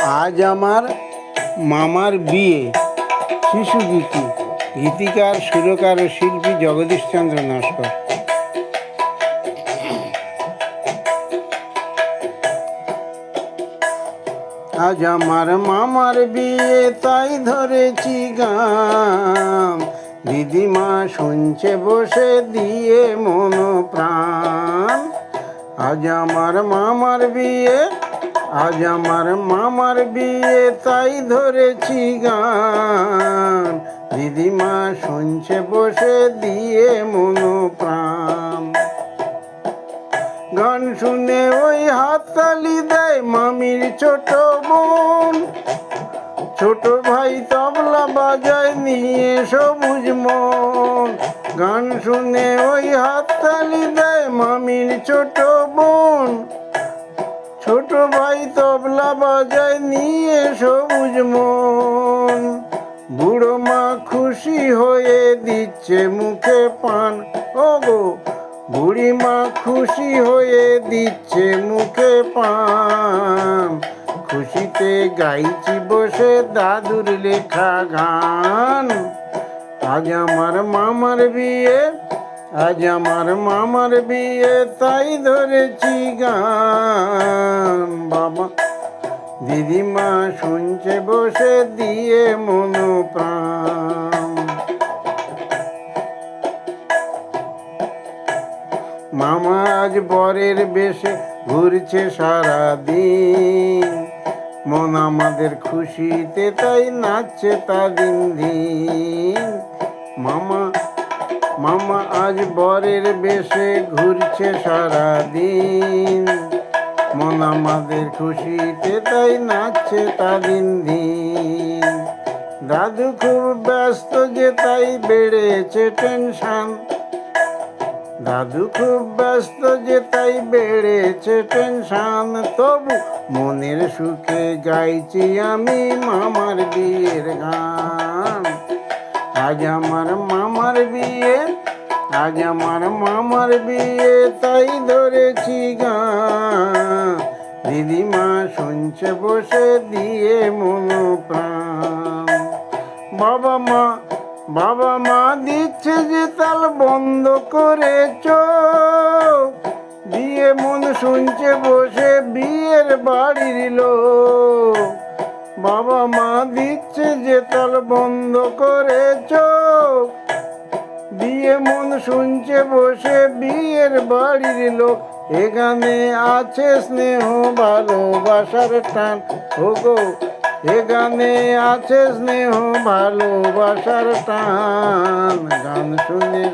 আজ আমার মামার বিয়ে। শিশু গীতি, গীতিকার, সুরকার ও শিল্পী জগদীশচন্দ্র নস্কর। আজ আমার মামার বিয়ে, তাই ধরেছি গান। দিদিমা শুনছে বসে দিয়ে মন প্রাণ। আজ আমার মামার বিয়ে, আজ আমার মামার বিয়ে, তাই ধরেছি গান। দিদিমা শুনছে বসে দিয়ে মন প্রাণ। গান শুনে ওই হাততালি দেয় মামির ছোট বোন। ছোট ভাই তবলা বাজায় নিয়ে সবুজ মন। গান শুনে ওই হাততালি দেয় মামির ছোট বোন। ছোট ভাই তবলা বাজায় নিয়ে সবুজ মন। বুড়ো মা খুশি হয়ে দিচ্ছে মুখে পান। ওগো বুড়ি মা খুশি হয়ে দিচ্ছে মুখে পান। খুশিতে গাইছি বসে দাদুর লেখা গান। আজ আমার মামার বিয়ে, আজ আমার মামার বিয়ে, তাই ধরেছি গান। বাবা দিদিমা শুনছে বসে দিয়ে মন প্রাণ। মামা আজ বরের বেশে ঘুরছে সারাদিন। মন আমাদের খুশিতে তাই নাচছে তা দিন দিন। মামা আজ বরের বেশে ঘুরছে সারাদিন। মন আমাদের খুশিতে তাই নাচছে তা দিন দিন। দাদু খুব ব্যস্ত যে তাই বেড়েছে টেনশন। দাদু খুব ব্যস্ত যে তাই বেড়েছে টেনশন। তবু মনের সুখে গাইছি আমি মামার বিয়ের গান। আজ আমার মামার বিয়ে, আজ আমার মামার বিয়ে, তাই ধরেছি গান। দিদিমা শুনছে বসে দিয়ে মন প্রাণ। বাবা মা দিচ্ছে যে তাল বন্ধ করে চোখ। দিয়ে মন শুনছে বসে বিয়ের বাড়ির লোক। বাবা মা দিচ্ছে যে তাল বন্ধ করে চোখ। দিয়ে মন শুনছে বসে বিয়ের বাড়ির লোক। এখানে আছে স্নেহ ভালোবাসার টান। ওগো এখানে আছে স্নেহ ভালোবাসার টান। গান শুনে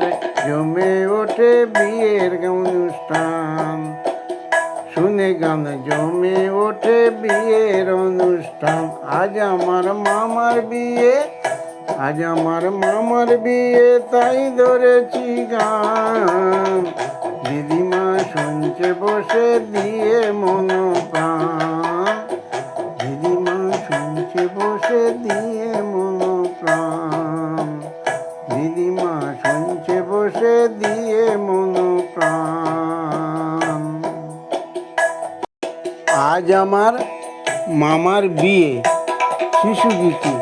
জমে ওঠে বিয়ের অনুষ্ঠান। শুনে গান জমে ওঠে বিয়ের অনুষ্ঠান। আজ আমার মামার বিয়ে, আজ আমার মামার বিয়ে, তাই ধরেছি গান। দিদিমা শুনছে বসে দিয়ে মন প্রাণ। দিদিমা শুনছে বসে দিয়ে মন প্রাণ। দিদিমা শুনছে বসে দিয়ে মন প্রাণ। আজ আমার মামার বিয়ে। শিশু গীতি।